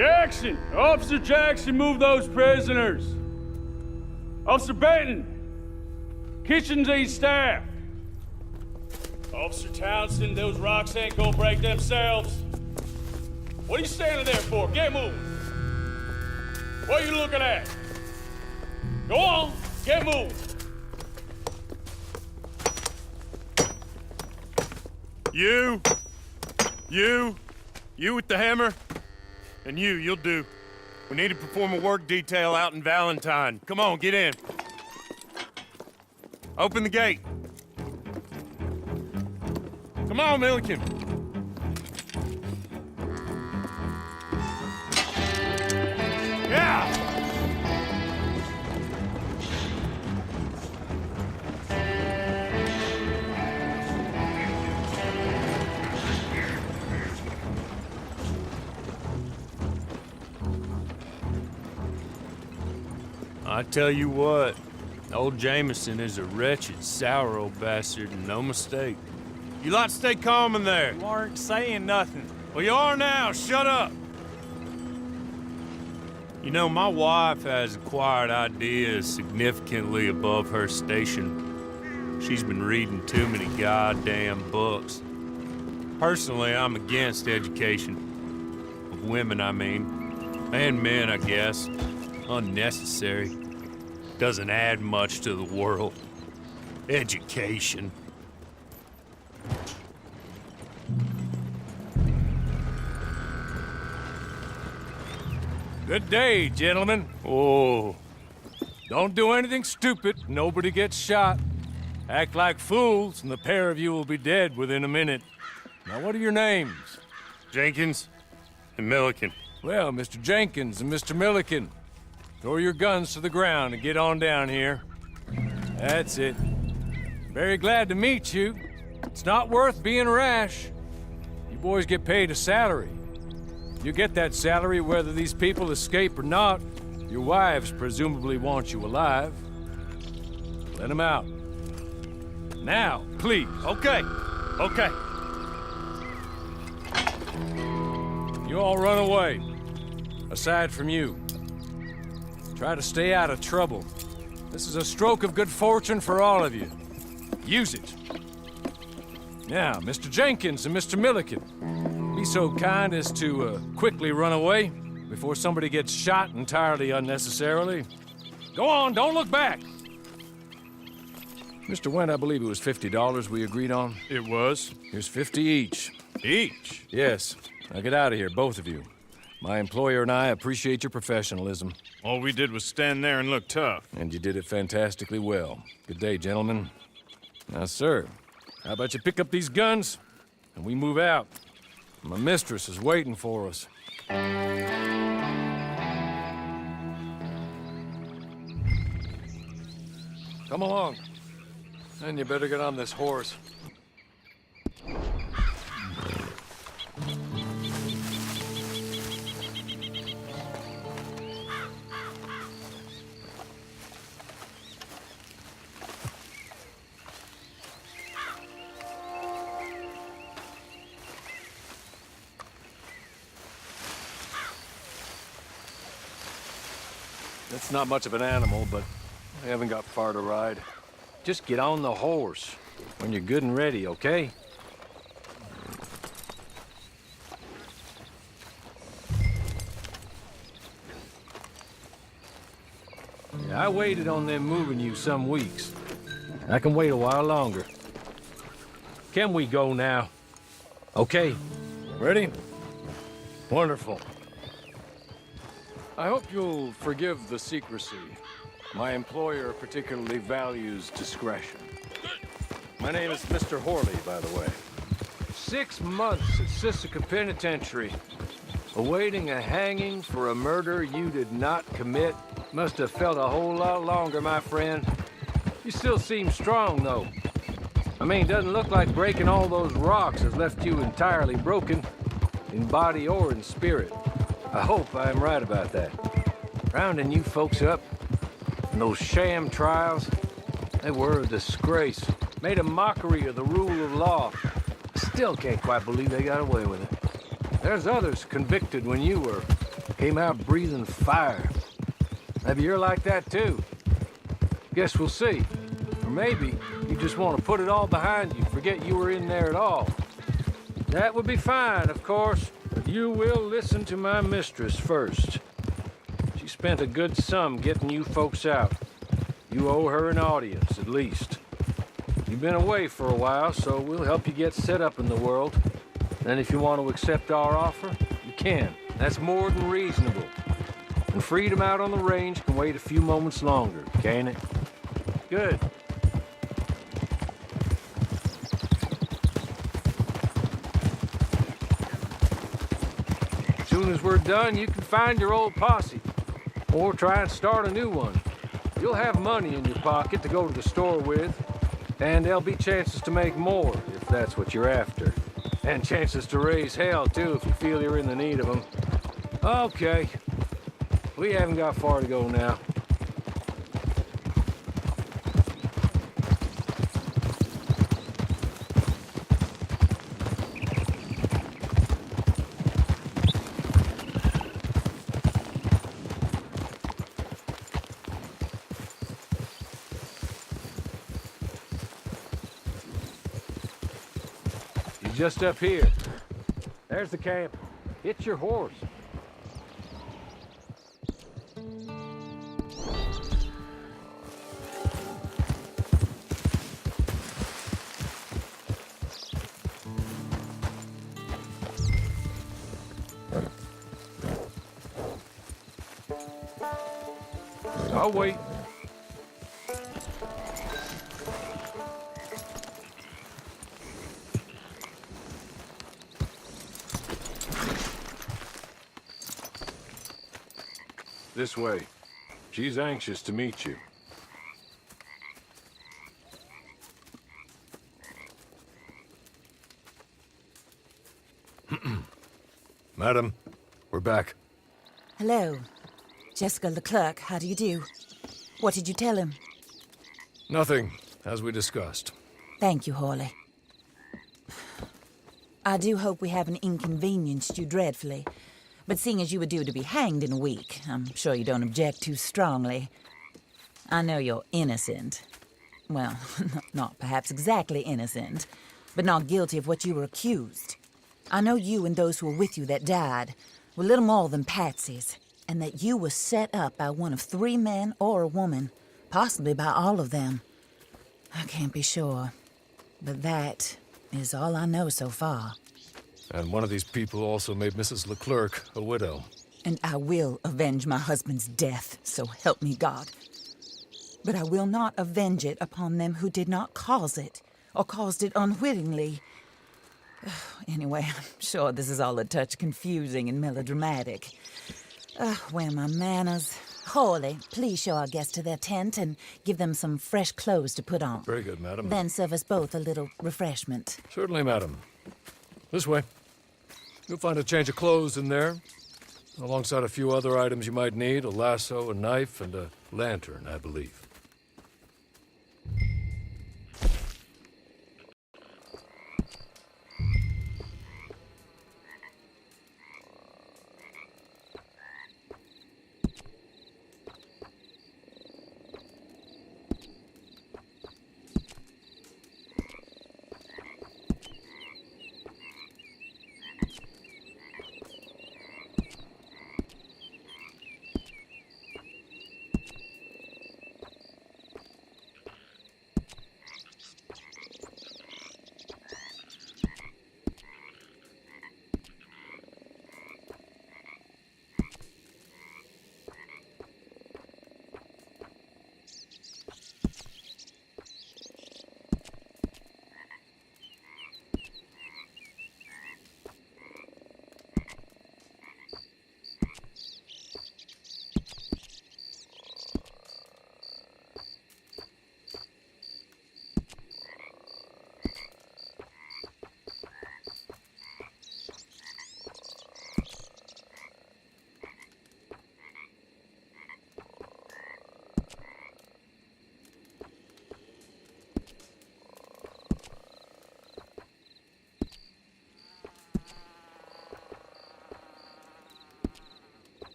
Jackson! Officer Jackson, move those prisoners! Officer Benton! Kitchens ain't staffed! Officer Townsend, those rocks ain't gonna break themselves. What are you standing there for? Get moving! What are you looking at? Go on, get moving! You with the hammer? And you'll do. We need to perform a work detail out in Valentine. Come on, get in. Open the gate. Come on, Milliken. Yeah! I tell you what, old Jameson is a wretched, sour old bastard, and no mistake. You lot stay calm in there. You aren't saying nothing. Well, you are now. Shut up. You know, my wife has acquired ideas significantly above her station. She's been reading too many goddamn books. Personally, I'm against education. Of women, I mean. And men, I guess. Unnecessary. Doesn't add much to the world. Education. Good day, gentlemen. Oh. Don't do anything stupid. Nobody gets shot. Act like fools, and the pair of you will be dead within a minute. Now, what are your names? Jenkins and Milliken. Well, Mr. Jenkins and Mr. Milliken, throw your guns to the ground and get on down here. That's it. Very glad to meet you. It's not worth being rash. You boys get paid a salary. You get that salary whether these people escape or not. Your wives presumably want you alive. Let them out. Now, please. Okay. You all run away. Aside from you. Try to stay out of trouble. This is a stroke of good fortune for all of you. Use it. Now, Mr. Jenkins and Mr. Milliken, be so kind as to quickly run away before somebody gets shot entirely unnecessarily. Go on, don't look back. Mr. Wendt, I believe it was $50 we agreed on. It was. Here's 50 each. Each? Yes. Now get out of here, both of you. My employer and I appreciate your professionalism. All we did was stand there and look tough. And you did it fantastically well. Good day, gentlemen. Now, sir, how about you pick up these guns and we move out? My mistress is waiting for us. Come along. And you better get on this horse. It's not much of an animal, but I haven't got far to ride. Just get on the horse when you're good and ready, okay? Yeah, I waited on them moving you some weeks. I can wait a while longer. Can we go now? Okay. Ready? Wonderful. I hope you'll forgive the secrecy. My employer particularly values discretion. My name is Mr. Horley, by the way. 6 months at Sisika Penitentiary, awaiting a hanging for a murder you did not commit. Must have felt a whole lot longer, my friend. You still seem strong, though. I mean, doesn't look like breaking all those rocks has left you entirely broken, in body or in spirit. I hope I'm right about that. Rounding you folks up, and those sham trials, they were a disgrace. Made a mockery of the rule of law. Still can't quite believe they got away with it. There's others convicted when you were Came out breathing fire. Maybe you're like that too. Guess we'll see. Or maybe you just want to put it all behind you, forget you were in there at all. That would be fine, of course, but you will listen to my mistress first. She spent a good sum getting you folks out. You owe her an audience, at least. You've been away for a while, so we'll help you get set up in the world. Then if you want to accept our offer, you can. That's more than reasonable. And freedom out on the range can wait a few moments longer, can't it? Good. As soon as we're done, you can find your old posse. Or try and start a new one. You'll have money in your pocket to go to the store with. And there'll be chances to make more, if that's what you're after. And chances to raise hell, too, if you feel you're in the need of them. Okay. We haven't got far to go now. He's just up here. There's the camp. It's your horse. I'll wait. This way. She's anxious to meet you. Madam, we're back. Hello. Jessica Leclerk, how do you do? What did you tell him? Nothing, as we discussed. Thank you, Hawley. I do hope we haven't inconvenienced you dreadfully. But seeing as you were due to be hanged in a week, I'm sure you don't object too strongly. I know you're innocent. Well, not perhaps exactly innocent, but not guilty of what you were accused. I know you and those who were with you that died were little more than patsies, and that you were set up by one of 3 men or a woman, possibly by all of them. I can't be sure, but that is all I know so far. And one of these people also made Mrs. Leclerc a widow. And I will avenge my husband's death, so help me God. But I will not avenge it upon them who did not cause it, or caused it unwittingly. Anyway, I'm sure this is all a touch confusing and melodramatic. Where are my manners? Hawley, please show our guests to their tent and give them some fresh clothes to put on. Very good, madam. Then serve us both a little refreshment. Certainly, madam. This way. You'll find a change of clothes in there, alongside a few other items you might need, a lasso, a knife, and a lantern, I believe.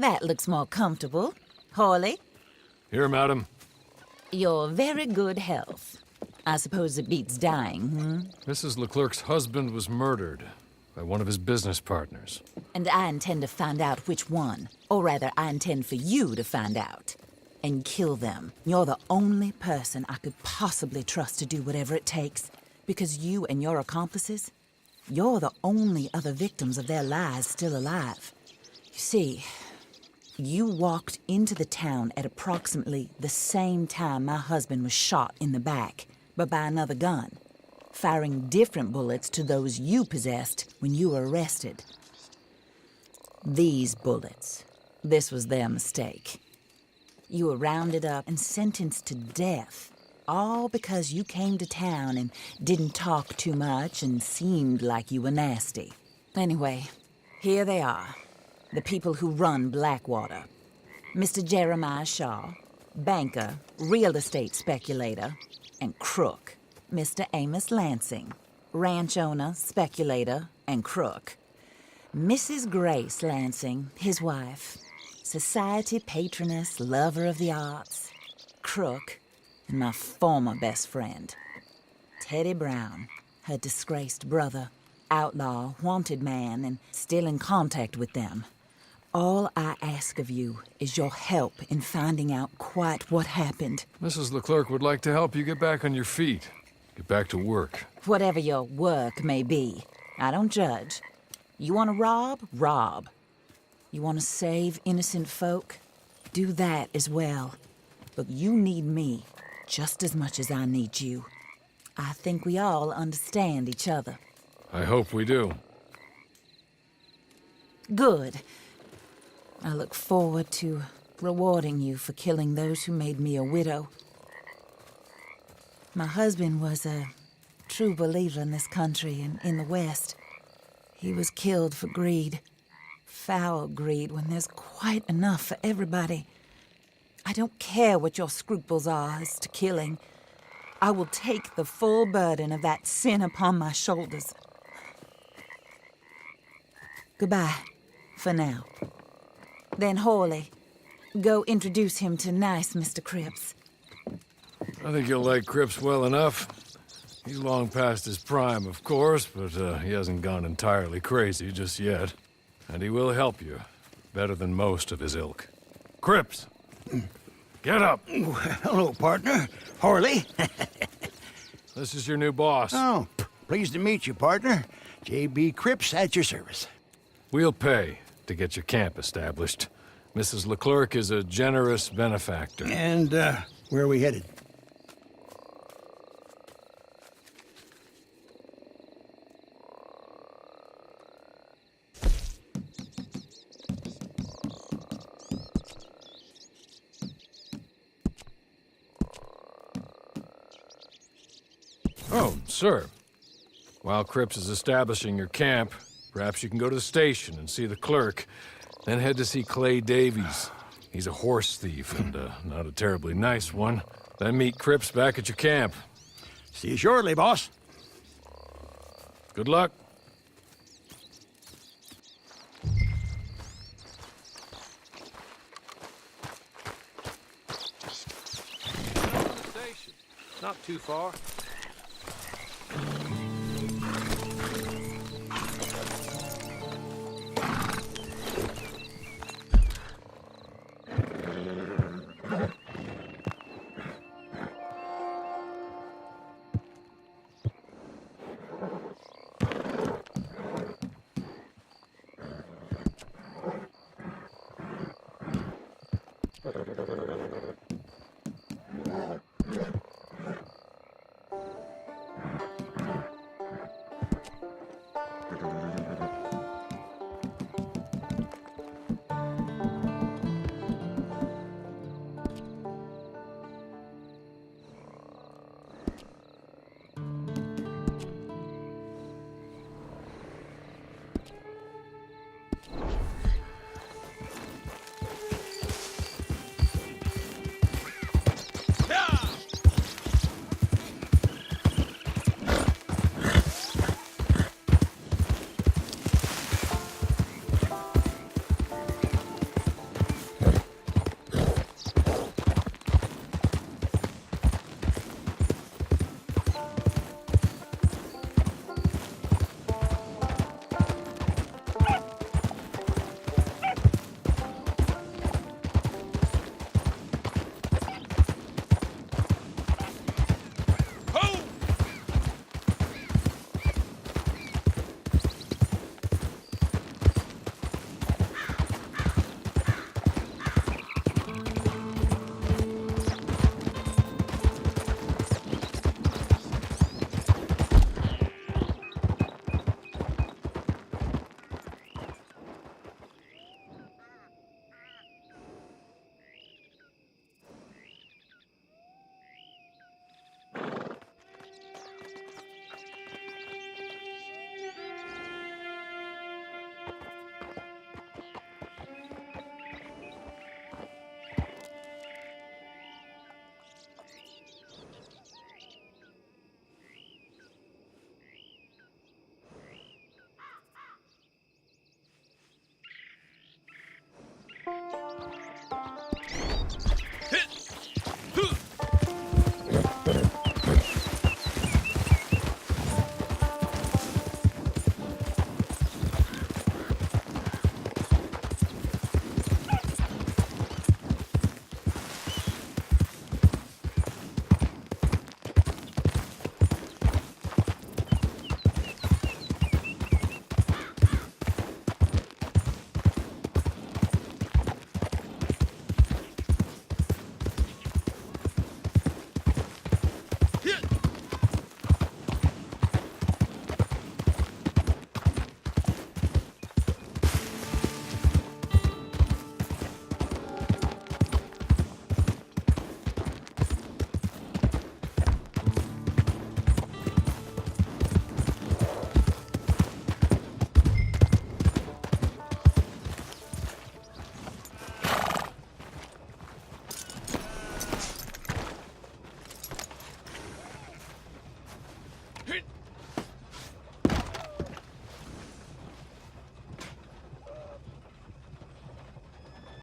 That looks more comfortable. Hawley, Here, madam. your very good health. I suppose it beats dying, hmm? Mrs. Leclerc's husband was murdered by one of his business partners. And I intend to find out which one. Or rather, I intend for you to find out. And kill them. You're the only person I could possibly trust to do whatever it takes. Because you and your accomplices, you're the only other victims of their lies still alive. You see, you walked into the town at approximately the same time my husband was shot in the back, but by another gun, firing different bullets to those you possessed when you were arrested. These bullets, this was their mistake. You were rounded up and sentenced to death, all because you came to town and didn't talk too much and seemed like you were nasty. Anyway, here they are, the people who run Blackwater. Mr. Jeremiah Shaw, banker, real estate speculator, and crook. Mr. Amos Lansing, ranch owner, speculator, and crook. Mrs. Grace Lansing, his wife, society patroness, lover of the arts, crook, and my former best friend. Teddy Brown, her disgraced brother, outlaw, wanted man, and still in contact with them. All I ask of you is your help in finding out quite what happened. Mrs. Leclerc would like to help you get back on your feet. Get back to work. Whatever your work may be, I don't judge. You want to rob? Rob. You want to save innocent folk? Do that as well. But you need me just as much as I need you. I think we all understand each other. I hope we do. Good. I look forward to rewarding you for killing those who made me a widow. My husband was a true believer in this country and in the West. He was killed for greed. Foul greed when there's quite enough for everybody. I don't care what your scruples are as to killing. I will take the full burden of that sin upon my shoulders. Goodbye, for now. Then Hawley, go introduce him to nice Mr. Cripps. I think you'll like Cripps well enough. He's long past his prime, of course, but he hasn't gone entirely crazy just yet. And he will help you, better than most of his ilk. Cripps! Get up! Hello, partner. Harley. This is your new boss. Oh, pleased to meet you, partner. J.B. Cripps at your service. We'll pay to get your camp established. Mrs. Leclerc is a generous benefactor. And, where are we headed? Oh, sir. While Cripps is establishing your camp, perhaps you can go to the station and see the clerk, then head to see Clay Davies. He's a horse thief and not a terribly nice one. Then meet Cripps back at your camp. See you shortly, boss. Good luck. Not too far. Hit!